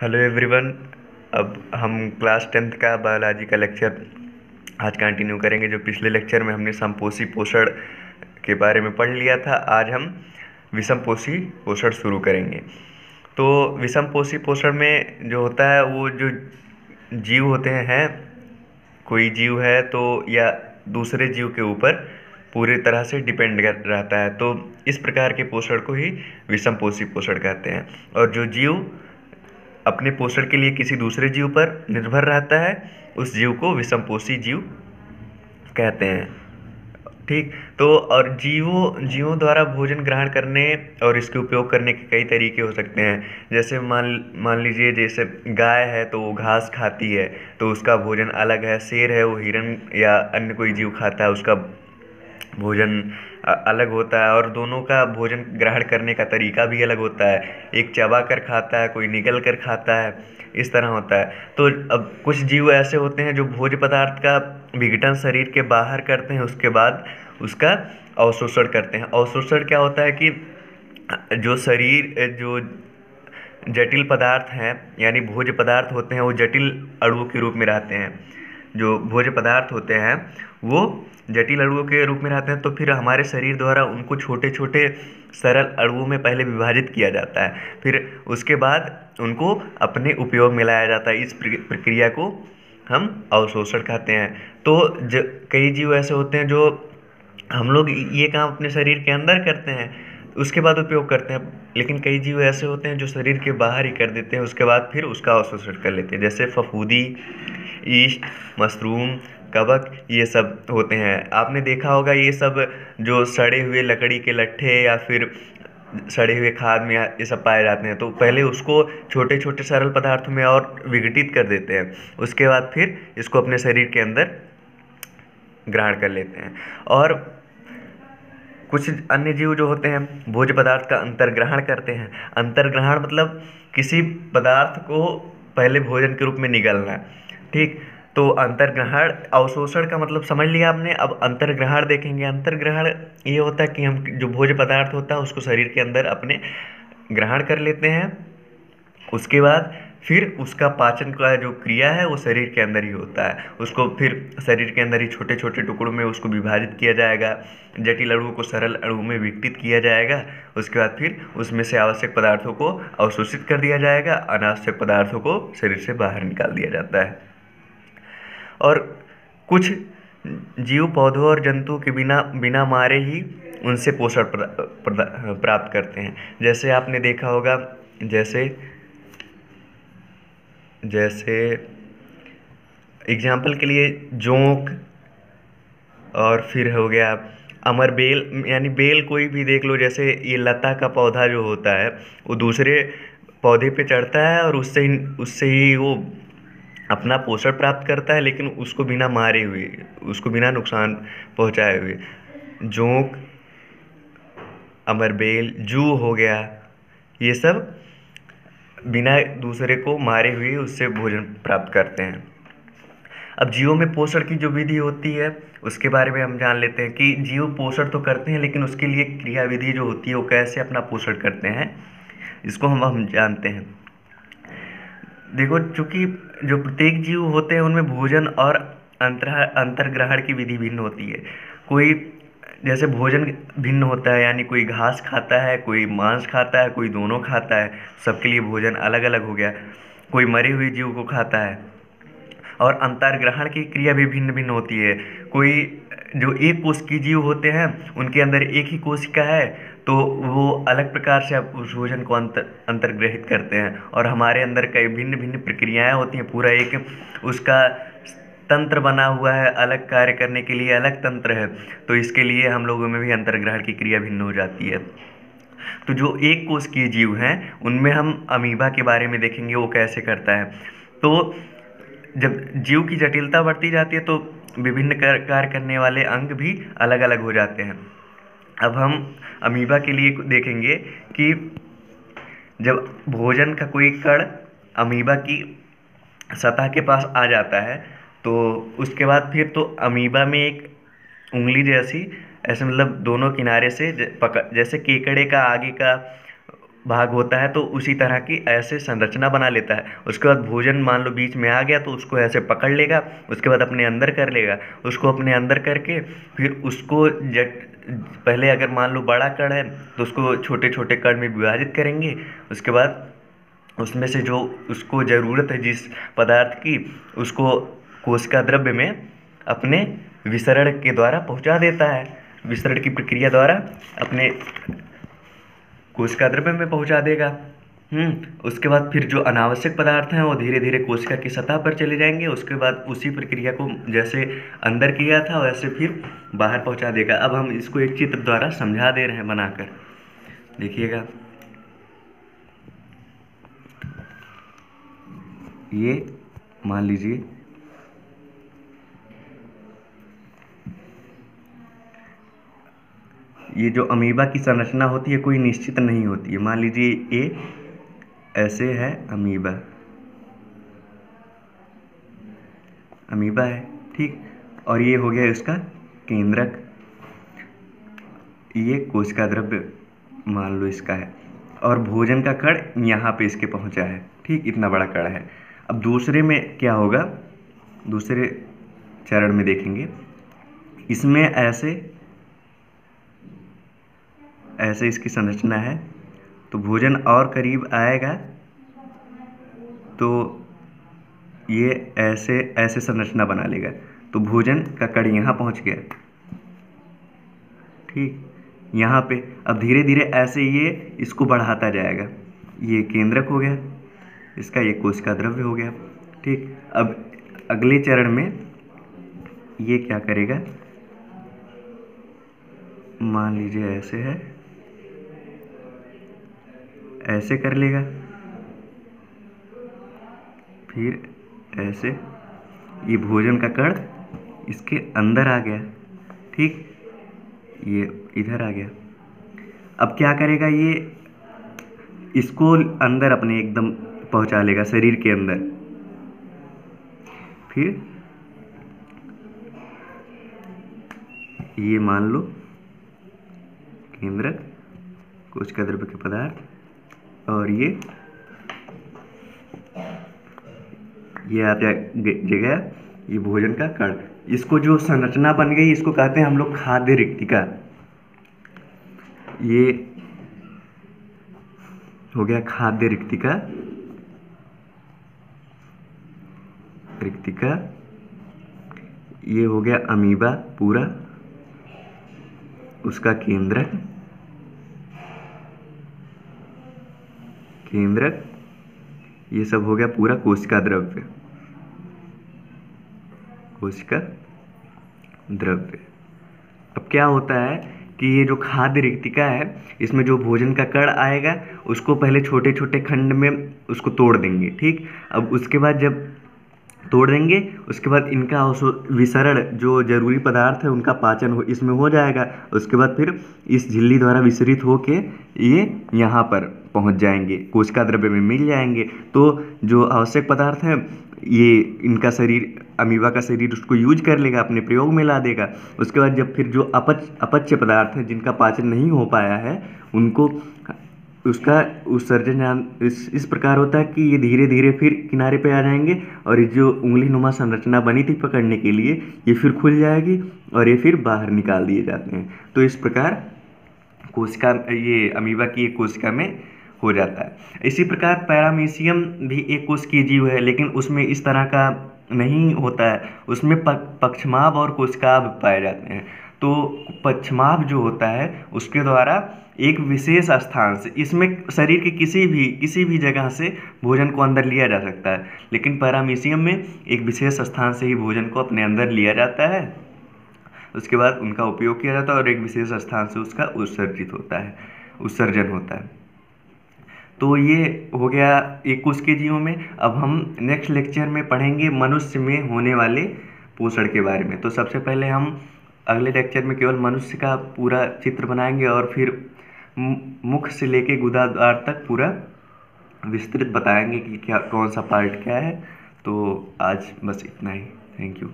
Hello everyone. अब हम class 10th का बायोलॉजी का लेक्चर आज कंटिन्यू करेंगे। जो पिछले लेक्चर में हमने समपोषी पोषण के बारे में पढ़ लिया था, आज हम विषमपोषी पोषण शुरू करेंगे। तो विषमपोषी पोषण में जो होता है वो जो जीव होते हैं, कोई जीव है तो या दूसरे जीव के ऊपर पूरी तरह से डिपेंड कर रहता है, तो इस प्रकार के पोषण को ही विषमपोषी पोषण कहते हैं। और जो जीव अपने पोषण के लिए किसी दूसरे जीव पर निर्भर रहता है, उस जीव को विषमपोषी जीव कहते हैं। ठीक। तो और जीवों द्वारा भोजन ग्रहण करने और इसके उपयोग करने के कई तरीके हो सकते हैं। जैसे मान लीजिए, जैसे गाय है तो वो घास खाती है, तो उसका भोजन अलग है। शेर है, वो हिरन या अन्य कोई जीव खाता है, उसका भोजन अलग होता है। और दोनों का भोजन ग्रहण करने का तरीका भी अलग होता है। एक चबा कर खाता है, कोई निगल कर खाता है, इस तरह होता है। तो अब कुछ जीव ऐसे होते हैं जो भोज्य पदार्थ का विघटन शरीर के बाहर करते हैं, उसके बाद उसका अवशोषण करते हैं। अवशोषण क्या होता है कि जो जटिल पदार्थ हैं, यानी भोज्य पदार्थ होते हैं, वो जटिल अणुओं के रूप में रहते हैं। जो भोज्य पदार्थ होते हैं वो जटिल अणुओं के रूप में रहते हैं, तो फिर हमारे शरीर द्वारा उनको छोटे छोटे सरल अणुओं में पहले विभाजित किया जाता है, फिर उसके बाद उनको अपने उपयोग में लाया जाता है। इस प्रक्रिया को हम अवशोषण कहते हैं। तो कई जीव ऐसे होते हैं जो हम लोग ये काम अपने शरीर के अंदर करते हैं, उसके बाद उपयोग करते हैं, लेकिन कई जीव ऐसे होते हैं जो शरीर के बाहर ही कर देते हैं, उसके बाद फिर उसका अवशोषण कर लेते हैं। जैसे फफूंदी, ईस्ट, मशरूम, कवक, ये सब होते हैं। आपने देखा होगा ये सब जो सड़े हुए लकड़ी के लट्ठे या फिर सड़े हुए खाद में ये सब पाए जाते हैं, तो पहले उसको छोटे छोटे सरल पदार्थों में और विघटित कर देते हैं, उसके बाद फिर इसको अपने शरीर के अंदर ग्रहण कर लेते हैं। और कुछ अन्य जीव जो होते हैं भोज्य पदार्थ का अंतर्ग्रहण करते हैं। अंतर्ग्रहण मतलब किसी पदार्थ को पहले भोजन के रूप में निगलना। ठीक। तो अंतर्ग्रहण, अवशोषण का मतलब समझ लिया आपने। अब अंतर्ग्रहण देखेंगे। अंतर्ग्रहण ये होता है कि हम जो भोज्य पदार्थ होता है उसको शरीर के अंदर अपने ग्रहण कर लेते हैं, उसके बाद फिर उसका पाचन का जो क्रिया है वो शरीर के अंदर ही होता है। उसको फिर शरीर के अंदर ही छोटे छोटे टुकड़ों में उसको विभाजित किया जाएगा, जटिल अणुओं को सरल अणुओं में विघटित किया जाएगा, उसके बाद फिर उसमें से आवश्यक पदार्थों को अवशोषित कर दिया जाएगा, अनावश्यक पदार्थों को शरीर से बाहर निकाल दिया जाता है। और कुछ जीव पौधों और जंतुओं के बिना मारे ही उनसे पोषण प्राप्त करते हैं। जैसे आपने देखा होगा, जैसे एग्जाम्पल के लिए जोंक, और फिर हो गया अमर बेल, यानी बेल कोई भी देख लो। जैसे ये लता का पौधा जो होता है वो दूसरे पौधे पे चढ़ता है और उससे ही वो अपना पोषण प्राप्त करता है, लेकिन उसको बिना मारे हुए, उसको बिना नुकसान पहुंचाए हुए। जोंक, अमरबेल, जू हो गया, ये सब बिना दूसरे को मारे हुए उससे भोजन प्राप्त करते हैं। अब जीवों में पोषण की जो विधि होती है उसके बारे में हम जान लेते हैं कि जीव पोषण तो करते हैं, लेकिन उसके लिए क्रिया विधि जो होती है वो कैसे अपना पोषण करते हैं, इसको हम जानते हैं। देखो, चूंकि जो प्रत्येक जीव होते हैं उनमें भोजन और अंतर्ग्रहण की विधि भिन्न होती है। कोई जैसे भोजन भिन्न होता है, यानी कोई घास खाता है, कोई मांस खाता है, कोई दोनों खाता है, सबके लिए भोजन अलग अलग हो गया। कोई मरे हुए जीव को खाता है। और अंतर्ग्रहण की क्रिया भी भिन्न भिन्न होती है। कोई जो एक कोश की जीव होते हैं उनके अंदर एक ही कोशिका है, तो वो अलग प्रकार से उस भोजन को अंतर्ग्रहित करते हैं। और हमारे अंदर कई भिन्न भिन्न प्रक्रियाएं होती हैं, पूरा एक उसका तंत्र बना हुआ है, अलग कार्य करने के लिए अलग तंत्र है, तो इसके लिए हम लोगों में भी अंतर्ग्रहण की क्रिया भिन्न हो जाती है। तो जो एक कोशिकीय जीव हैं उनमें हम अमीबा के बारे में देखेंगे, वो कैसे करता है। तो जब जीव की जटिलता बढ़ती जाती है तो विभिन्न कार्य करने वाले अंग भी अलग अलग हो जाते हैं। अब हम अमीबा के लिए देखेंगे कि जब भोजन का कोई कण अमीबा की सतह के पास आ जाता है, तो उसके बाद फिर तो अमीबा में एक उंगली जैसी, ऐसे मतलब दोनों किनारे से जैसे केकड़े का आगे का भाग होता है तो उसी तरह की ऐसे संरचना बना लेता है। उसके बाद भोजन मान लो बीच में आ गया तो उसको ऐसे पकड़ लेगा, उसके बाद अपने अंदर कर लेगा। उसको अपने अंदर करके फिर उसको जट पहले अगर मान लो बड़ा कण है तो उसको छोटे छोटे कण में विभाजित करेंगे। उसके बाद उसमें से जो उसको ज़रूरत है जिस पदार्थ की, उसको कोशिका द्रव्य में अपने विसरण के द्वारा पहुंचा देता है। विसरण की प्रक्रिया द्वारा अपने कोशिका द्रव्य में पहुंचा देगा। उसके बाद फिर जो अनावश्यक पदार्थ हैं वो धीरे धीरे कोशिका की सतह पर चले जाएंगे। उसके बाद उसी प्रक्रिया को जैसे अंदर किया था वैसे फिर बाहर पहुंचा देगा। अब हम इसको एक चित्र द्वारा समझा दे रहे हैं बनाकर, देखिएगा। ये मान लीजिए ये जो अमीबा की संरचना होती है कोई निश्चित नहीं होती है। मान लीजिए ये ऐसे है, अमीबा अमीबा है, ठीक। और ये हो गया इसका केंद्रक, ये कोशिका द्रव्य मान लो इसका है, और भोजन का कण यहाँ पे इसके पहुँचा है, ठीक। इतना बड़ा कण है। अब दूसरे में क्या होगा, दूसरे चरण में देखेंगे, इसमें ऐसे ऐसे इसकी संरचना है। तो भोजन और करीब आएगा तो ये ऐसे ऐसे संरचना बना लेगा। तो भोजन का कण यहाँ पहुँच गया, ठीक, यहाँ पे। अब धीरे धीरे ऐसे ये इसको बढ़ाता जाएगा। ये केंद्रक हो गया इसका, ये कोशिका द्रव्य हो गया, ठीक। अब अगले चरण में ये क्या करेगा, मान लीजिए ऐसे है, ऐसे कर लेगा, फिर ऐसे, ये भोजन का कण इसके अंदर आ गया, ठीक, ये इधर आ गया। अब क्या करेगा, ये इसको अंदर अपने एकदम पहुंचा लेगा शरीर के अंदर। फिर ये मान लो केंद्रक, कोशिका द्रव्य के पदार्थ, और ये आ जगह ये भोजन का कण। इसको जो संरचना बन गई इसको कहते हैं हम लोग खाद्य रिक्तिका। ये हो गया खाद्य रिक्तिका, रिक्तिका। ये हो गया अमीबा पूरा, उसका केंद्रक, केंद्रक। ये सब हो गया पूरा कोशिका द्रव्य, कोशिका द्रव्य। अब क्या होता है कि ये जो खाद्य रिक्तिका है इसमें जो भोजन का कण आएगा उसको पहले छोटे छोटे खंड में उसको तोड़ देंगे, ठीक। अब उसके बाद जब तोड़ देंगे उसके बाद इनका विसरण, जो जरूरी पदार्थ है उनका पाचन इसमें हो जाएगा। उसके बाद फिर इस झिल्ली द्वारा विसरित होके ये यहाँ पर पहुँच जाएंगे, कोशिका द्रव्य में मिल जाएंगे। तो जो आवश्यक पदार्थ है ये इनका शरीर, अमीबा का शरीर उसको यूज कर लेगा, अपने प्रयोग में ला देगा। उसके बाद जब फिर जो अपच्य पदार्थ है जिनका पाचन नहीं हो पाया है उनको उसका उत्सर्जन इस प्रकार होता है कि ये धीरे धीरे फिर किनारे पे आ जाएंगे और ये जो उंगली नुमा संरचना बनी थी पकड़ने के लिए ये फिर खुल जाएगी और ये फिर बाहर निकाल दिए जाते हैं। तो इस प्रकार कोशिका, ये अमीबा की एक कोशिका में हो जाता है। इसी प्रकार पैरामीशियम भी एक कोशिकीय जीव है, लेकिन उसमें इस तरह का नहीं होता है। उसमें पक्षमाभ और कोशिकाभ पाए जाते हैं। तो पक्षमाभ जो होता है उसके द्वारा एक विशेष स्थान से, इसमें शरीर के किसी भी जगह से भोजन को अंदर लिया जा सकता है, लेकिन पैरामीशियम में एक विशेष स्थान से ही भोजन को अपने अंदर लिया जाता है। उसके बाद उनका उपयोग किया जाता है और एक विशेष स्थान से उसका उत्सर्जन होता है। तो ये हो गया एक कोशिकीय जीवों में। अब हम नेक्स्ट लेक्चर में पढ़ेंगे मनुष्य में होने वाले पोषण के बारे में। तो सबसे पहले हम अगले लेक्चर में केवल मनुष्य का पूरा चित्र बनाएंगे और फिर मुख से लेके गुदाद्वार तक पूरा विस्तृत बताएंगे कि क्या कौन सा पार्ट क्या है। तो आज बस इतना ही। Thank you.